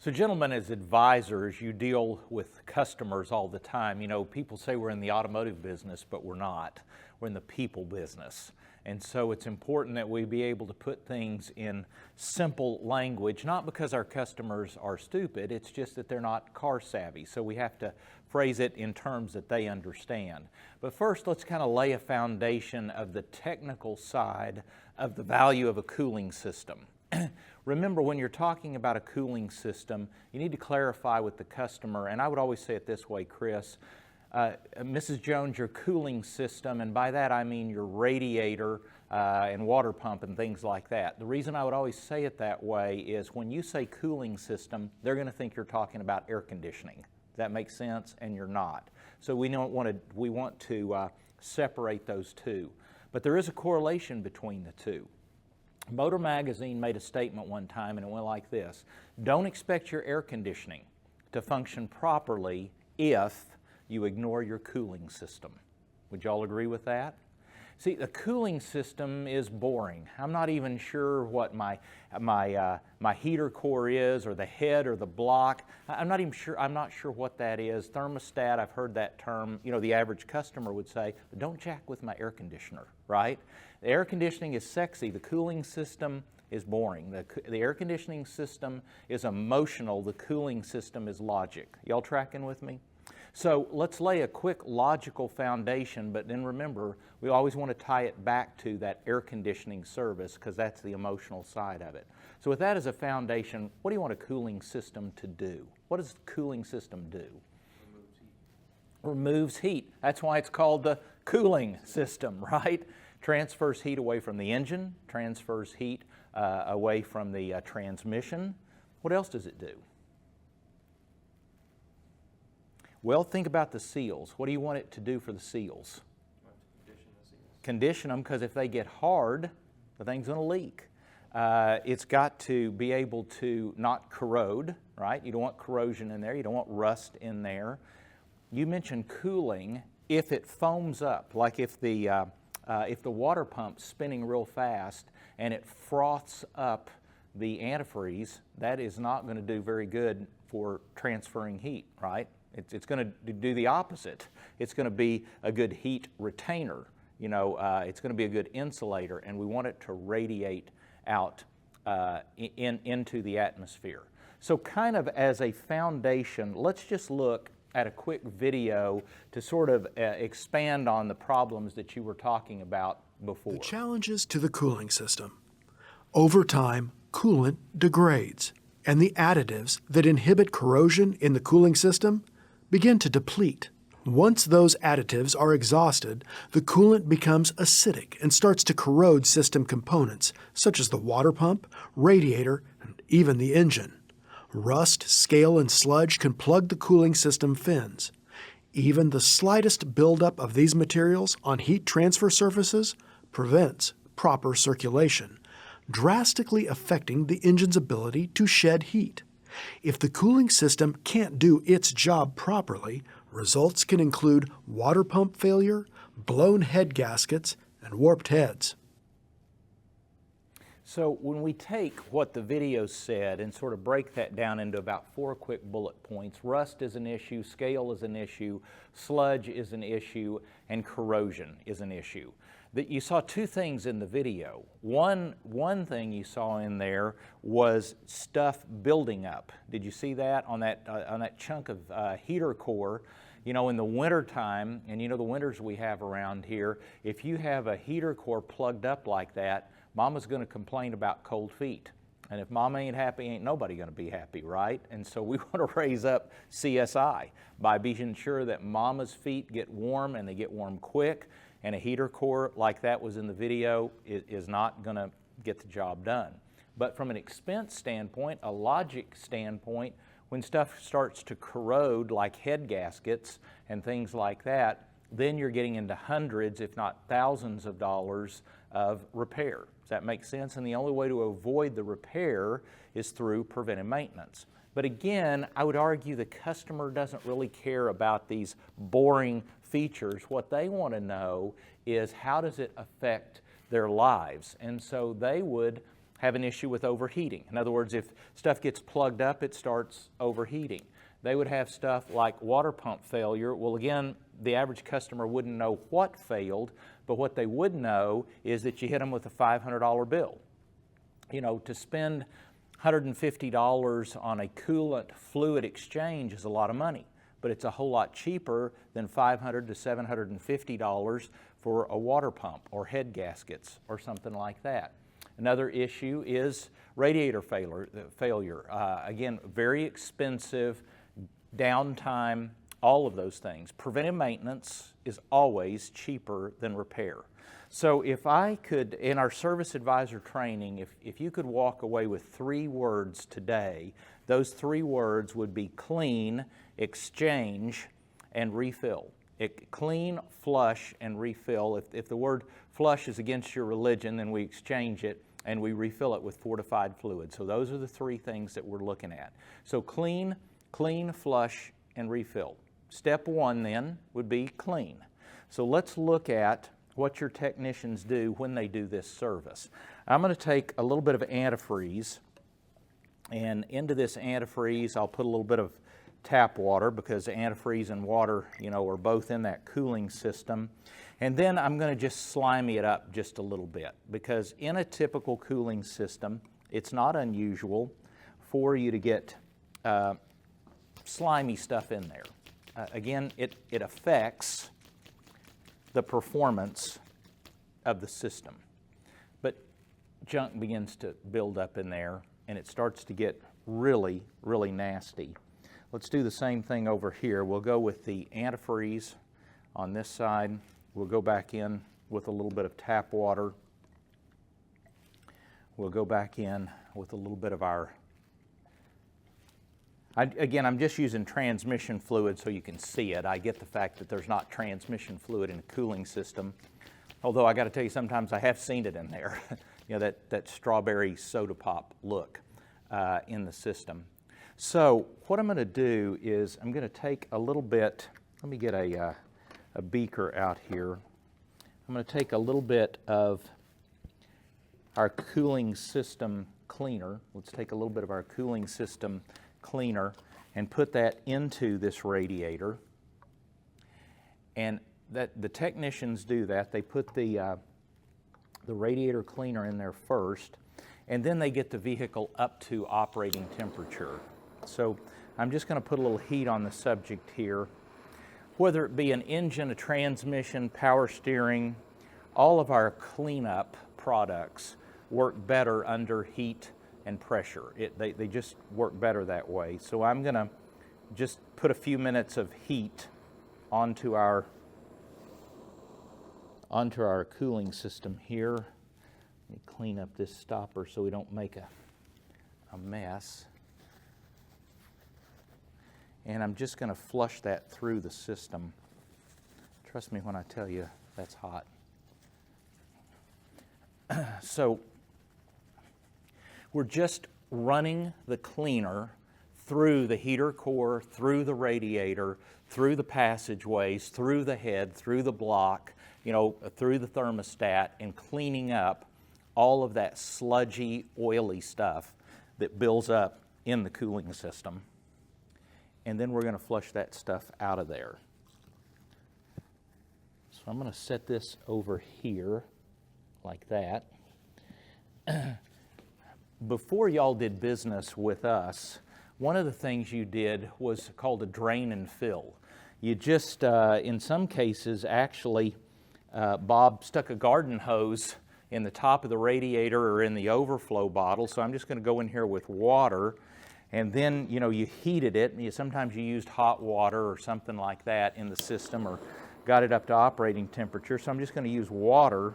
So gentlemen, as advisors, you deal with customers all the time. You know, people say we're in the automotive business, but we're not. We're in the people business. And so it's important that we be able to put things in simple language, not because our customers are stupid, it's just that they're not car savvy. So we have to phrase it in terms that they understand. But first, let's kind of lay a foundation of the technical side of the value of a cooling system. Remember, when you're talking about a cooling system, you need to clarify with the customer, and I would always say it this way, Chris, Mrs. Jones, your cooling system, and by that I mean your radiator and water pump and things like that. The reason I would always say it that way is when you say cooling system, they're going to think you're talking about air conditioning. Does that make sense? And you're not. So we want to separate those two. But there is a correlation between the two. Motor Magazine made a statement one time, and it went like this: don't expect your air conditioning to function properly if you ignore your cooling system. Would y'all agree with that? See, the cooling system is boring. I'm not even sure what my heater core is, or the head, or the block. I'm not sure what that is. Thermostat, I've heard that term. You know, the average customer would say, but don't jack with my air conditioner, right? The air conditioning is sexy. The cooling system is boring. The air conditioning system is emotional. The cooling system is logic. Y'all tracking with me? So let's lay a quick logical foundation, but then remember, we always want to tie it back to that air conditioning service because that's the emotional side of it. So with that as a foundation, what do you want a cooling system to do? What does the cooling system do? Removes heat. That's why it's called the cooling system, right? Transfers heat away from the engine, transfers heat away from the transmission. What else does it do? Well, think about the seals. What do you want it to do for the seals? Condition them, because if they get hard, the thing's going to leak. It's got to be able to not corrode, right? You don't want corrosion in there. You don't want rust in there. You mentioned cooling. If it foams up, like if the water pump's spinning real fast and it froths up the antifreeze, that is not going to do very good for transferring heat, right? It's going to do the opposite. It's going to be a good heat retainer. You know, it's going to be a good insulator, and we want it to radiate out into the atmosphere. So kind of as a foundation, let's just look at a quick video to sort of expand on the problems that you were talking about before. The challenges to the cooling system. Over time, coolant degrades, and the additives that inhibit corrosion in the cooling system begin to deplete. Once those additives are exhausted, the coolant becomes acidic and starts to corrode system components, such as the water pump, radiator, and even the engine. Rust, scale, and sludge can plug the cooling system fins. Even the slightest buildup of these materials on heat transfer surfaces prevents proper circulation, drastically affecting the engine's ability to shed heat. If the cooling system can't do its job properly, results can include water pump failure, blown head gaskets, and warped heads. So when we take what the video said and sort of break that down into about 4 quick bullet points, rust is an issue, scale is an issue, sludge is an issue, and corrosion is an issue. That you saw 2 things in the video. One thing you saw in there was stuff building up. Did you see that on that chunk of heater core? You know, in the winter time, and you know the winters we have around here, if you have a heater core plugged up like that, Mama's going to complain about cold feet. And if Mama ain't happy, ain't nobody going to be happy, right? And so we want to raise up CSI by being sure that Mama's feet get warm and they get warm quick. And a heater core like that was in the video is not going to get the job done. But from an expense standpoint, a logic standpoint, when stuff starts to corrode like head gaskets and things like that, then you're getting into hundreds, if not thousands of dollars of repair. Does that make sense? And the only way to avoid the repair is through preventive maintenance. But again, I would argue the customer doesn't really care about these boring features. What they want to know is how does it affect their lives? And so they would have an issue with overheating. In other words, if stuff gets plugged up, it starts overheating. They would have stuff like water pump failure. Well, again, the average customer wouldn't know what failed, but what they would know is that you hit them with a $500 bill. You know, to spend $150 on a coolant fluid exchange is a lot of money, but it's a whole lot cheaper than $500 to $750 for a water pump or head gaskets or something like that. Another issue is radiator failure. Again, very expensive, downtime, all of those things. Preventive maintenance is always cheaper than repair. So if I could, in our service advisor training, if you could walk away with 3 words today, those 3 words would be clean, exchange, and refill. Clean, flush, and refill. If the word flush is against your religion, then we exchange it and we refill it with fortified fluid. So those are the 3 things that we're looking at. So clean, flush, and refill. Step 1 then would be clean. So let's look at what your technicians do when they do this service. I'm going to take a little bit of antifreeze, and into this antifreeze I'll put a little bit of tap water, because antifreeze and water, you know, are both in that cooling system. And then I'm going to just slimy it up just a little bit, because in a typical cooling system, it's not unusual for you to get slimy stuff in there. Again, it affects the performance of the system. But junk begins to build up in there, and it starts to get really, really nasty. Let's do the same thing over here. We'll go with the antifreeze on this side. We'll go back in with a little bit of tap water. We'll go back in with a little bit of our, again, I'm just using transmission fluid so you can see it. I get the fact that there's not transmission fluid in a cooling system, although I got to tell you, sometimes I have seen it in there. You know, that strawberry soda pop look in the system. So what I'm going to do is I'm going to take a little bit, let me get a beaker out here. I'm going to take a little bit of our cooling system cleaner. Let's take a little bit of our cooling system cleaner and put that into this radiator. And that the technicians do that. They put the radiator cleaner in there first, and then they get the vehicle up to operating temperature. So I'm just going to put a little heat on the subject here. Whether it be an engine, a transmission, power steering, all of our cleanup products work better under heat and pressure. They just work better that way. So I'm going to just put a few minutes of heat onto our cooling system here. Let me clean up this stopper so we don't make a mess. And I'm just going to flush that through the system. Trust me when I tell you that's hot. So we're just running the cleaner through the heater core, through the radiator, through the passageways, through the head, through the block, you know, through the thermostat, and cleaning up all of that sludgy, oily stuff that builds up in the cooling system. And then we're going to flush that stuff out of there. So I'm going to set this over here like that. Before y'all did business with us, one of the things you did was called a drain and fill. You just, in some cases, actually, Bob stuck a garden hose in the top of the radiator or in the overflow bottle. So I'm just going to go in here with water, and then, you know, you heated it. Sometimes you used hot water or something like that in the system, or got it up to operating temperature. So I'm just going to use water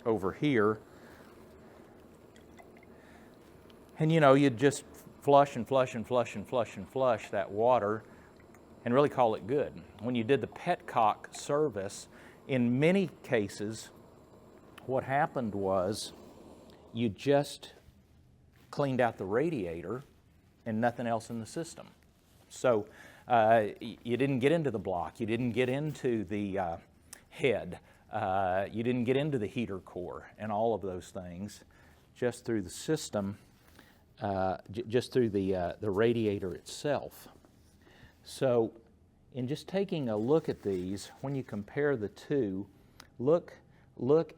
over here. And, you know, you'd just flush and flush and flush and flush and flush that water and really call it good. When you did the Petcock service, in many cases, what happened was you just cleaned out the radiator and nothing else in the system. So you didn't get into the block, you didn't get into the head, you didn't get into the heater core and all of those things. just through the system, just through the radiator itself. So in just taking a look at these, when you compare the two, look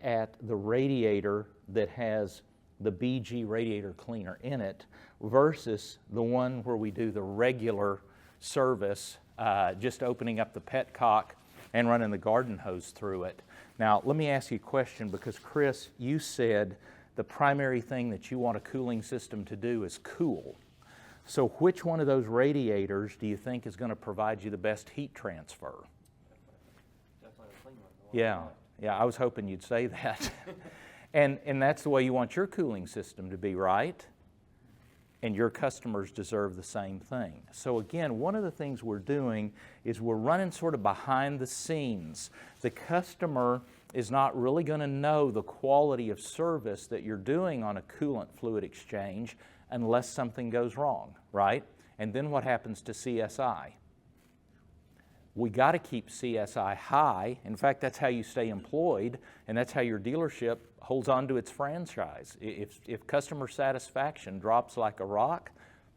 at the radiator that has the BG radiator cleaner in it versus the one where we do the regular service, just opening up the petcock and running the garden hose through it. Now, let me ask you a question, because Chris, you said the primary thing that you want a cooling system to do is cool. So which one of those radiators do you think is going to provide you the best heat transfer? Definitely the clean one. Yeah, I was hoping you'd say that. And that's the way you want your cooling system to be, right? And your customers deserve the same thing. So again, one of the things we're doing is we're running sort of behind the scenes. The customer is not really going to know the quality of service that you're doing on a coolant fluid exchange unless something goes wrong, right? And then what happens to CSI? We got to keep CSI high. In fact, that's how you stay employed, and that's how your dealership holds on to its franchise. If customer satisfaction drops like a rock,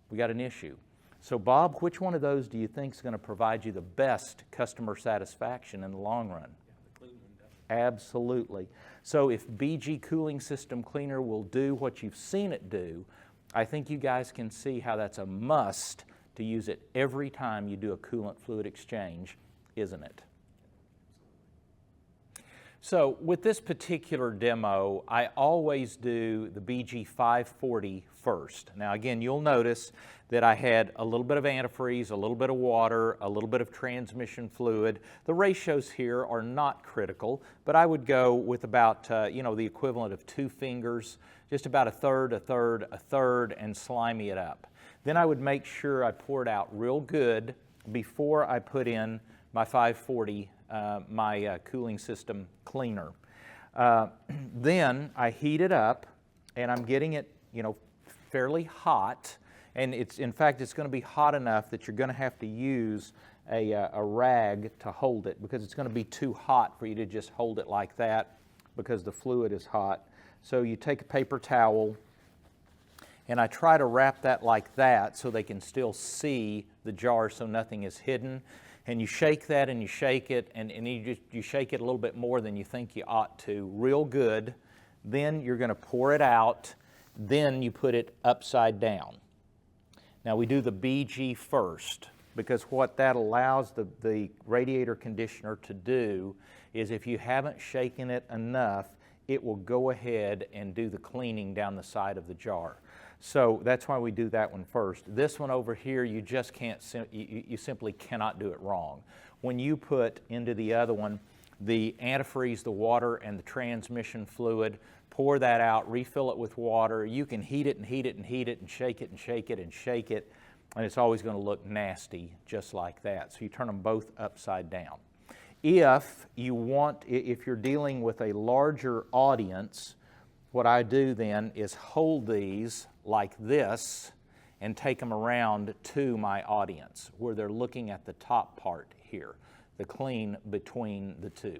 we got an issue. So Bob, which one of those do you think is going to provide you the best customer satisfaction in the long run? The clean one, definitely. Absolutely. So if BG Cooling System Cleaner will do what you've seen it do, I think you guys can see how that's a must to use it every time you do a coolant fluid exchange, isn't it? So with this particular demo, I always do the BG 540 first. Now again, you'll notice that I had a little bit of antifreeze, a little bit of water, a little bit of transmission fluid. The ratios here are not critical, but I would go with about the equivalent of 2 fingers, just about a third, a third, a third, and slimy it up. Then I would make sure I pour it out real good before I put in my 540, my cooling system cleaner. Then I heat it up, and I'm getting it, fairly hot. And in fact, it's going to be hot enough that you're going to have to use a rag to hold it, because it's going to be too hot for you to just hold it like that, because the fluid is hot. So you take a paper towel, and I try to wrap that like that so they can still see the jar so nothing is hidden. And you shake that and you shake it, and you shake it a little bit more than you think you ought to, real good. Then you're going to pour it out. Then you put it upside down. Now we do the BG first, because what that allows the radiator conditioner to do is, if you haven't shaken it enough, it will go ahead and do the cleaning down the side of the jar. So that's why we do that one first. This one over here, you just can't, you simply cannot do it wrong. When you put into the other one the antifreeze, the water, and the transmission fluid, pour that out, refill it with water. You can heat it and heat it and heat it and shake it and shake it and shake it, and it's always going to look nasty just like that. So you turn them both upside down. If you're dealing with a larger audience, what I do then is hold these like this and take them around to my audience, where they're looking at the top part here, the clean between the two.